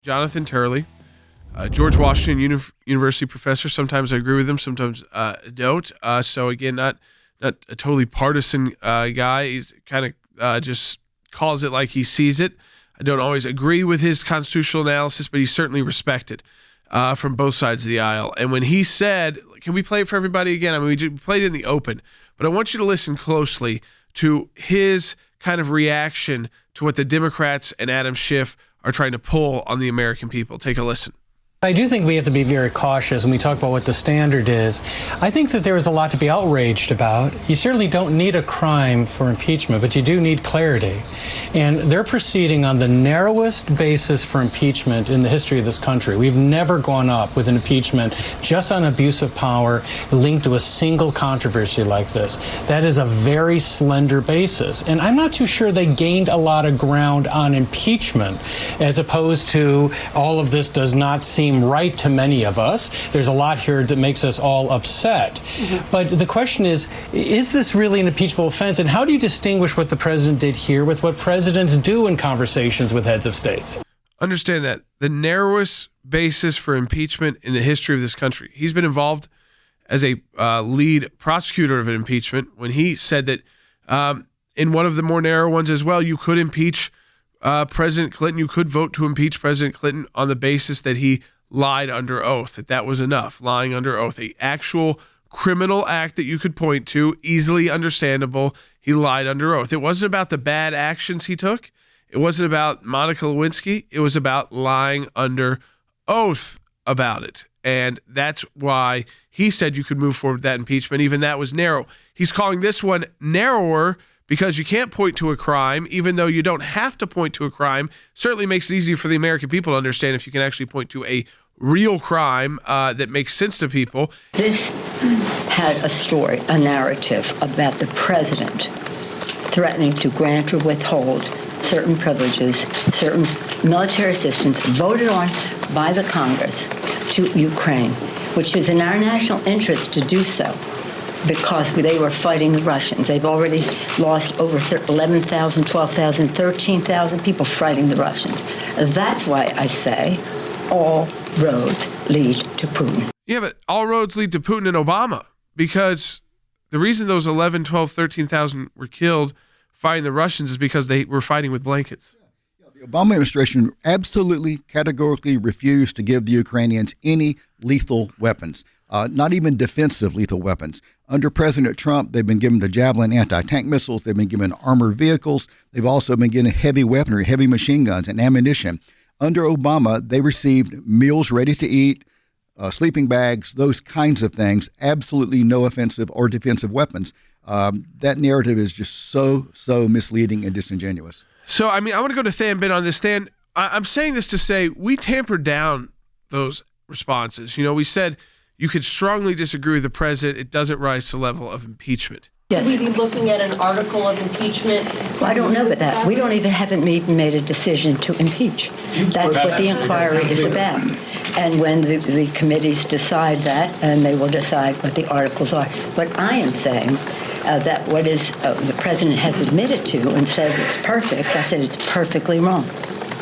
Jonathan Turley, George Washington University professor. Sometimes I agree with him, sometimes don't. So again, not a totally partisan guy. He's kind of just calls it like he sees it. I don't always agree with his constitutional analysis, but he's certainly respected from both sides of the aisle. And when he said, can we play it for everybody again? I mean, we played it in the open, but I want you to listen closely to his kind of reaction to what the Democrats and Adam Schiff are trying to pull on the American people. Take a listen. I do think we have to be very cautious when we talk about what the standard is. I think that there is a lot to be outraged about. You certainly don't need a crime for impeachment, but you do need clarity. And they're proceeding on the narrowest basis for impeachment in the history of this country. We've never gone up with an impeachment just on abuse of power linked to a single controversy like this. That is a very slender basis. And I'm not too sure they gained a lot of ground on impeachment, as opposed to all of this does not seem right to many of us. There's a lot here that makes us all upset. But the question is this really an impeachable offense? And how do you distinguish what the president did here with what presidents do in conversations with heads of states? Understand that the narrowest basis for impeachment in the history of this country. He's been involved as a lead prosecutor of an impeachment when he said that in one of the more narrow ones as well, you could impeach President Clinton. You could vote to impeach President Clinton on the basis that he lied under oath, that was enough, lying under oath, a actual criminal act that you could point to, easily understandable. He lied under oath. It wasn't about the bad actions he took. It wasn't about Monica Lewinsky. It was about lying under oath about it. And that's why he said you could move forward with that impeachment. Even that was narrow. He's calling this one narrower because you can't point to a crime, even though you don't have to point to a crime. Certainly makes it easier for the American people to understand if you can actually point to a real crime that makes sense to people. This had a story, a narrative about the president threatening to grant or withhold certain privileges, certain military assistance voted on by the Congress to Ukraine, which is in our national interest to do so, because they were fighting the Russians. They've already lost over 11,000, 12,000, 13,000 people fighting the Russians. That's why I say all roads lead to Putin. Yeah, but all roads lead to Putin and Obama, because the reason those 11, 12, 13,000 were killed fighting the Russians is because they were fighting with blankets. The Obama administration absolutely, categorically refused to give the Ukrainians any lethal weapons. Not even defensive lethal weapons. Under President Trump, they've been given the Javelin anti-tank missiles. They've been given armored vehicles. They've also been given heavy weaponry, heavy machine guns, and ammunition. Under Obama, they received meals ready to eat, sleeping bags, those kinds of things. Absolutely no offensive or defensive weapons. That narrative is just so misleading and disingenuous. So, I mean, I want to go to Than Ben on this. Than, I'm saying this to say we tampered down those responses. You know, we said you could strongly disagree with the president. It doesn't rise to the level of impeachment. Yes. Will we be looking at an article of impeachment? Well, I don't know about that. We haven't even made a decision to impeach. That's what the inquiry is about. And when the committees decide that, and they will decide what the articles are. But I am saying that what is the president has admitted to and says it's perfect, I said it's perfectly wrong.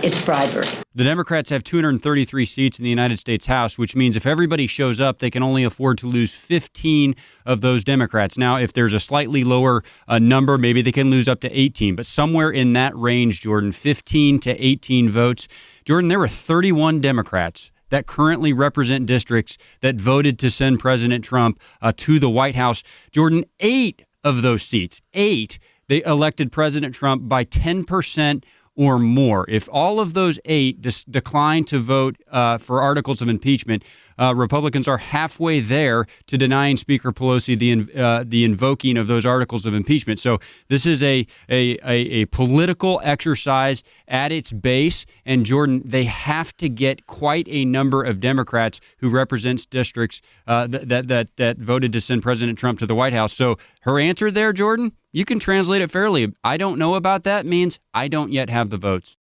It's bribery. The Democrats have 233 seats in the United States House, which means if everybody shows up, they can only afford to lose 15 of those Democrats. Now, if there's a slightly lower number, maybe they can lose up to 18. But somewhere in that range, Jordan, 15 to 18 votes. Jordan, there were 31 Democrats that currently represent districts that voted to send President Trump to the White House. Jordan, 8 of those seats, 8, they elected President Trump by 10% or more. If all of those 8 decline to vote for articles of impeachment, Republicans are halfway there to denying Speaker Pelosi the invoking of those articles of impeachment. So this is a political exercise at its base. And Jordan, they have to get quite a number of Democrats who represents districts that voted to send President Trump to the White House. So her answer there, Jordan, you can translate it fairly. I don't know about that means I don't yet have the votes.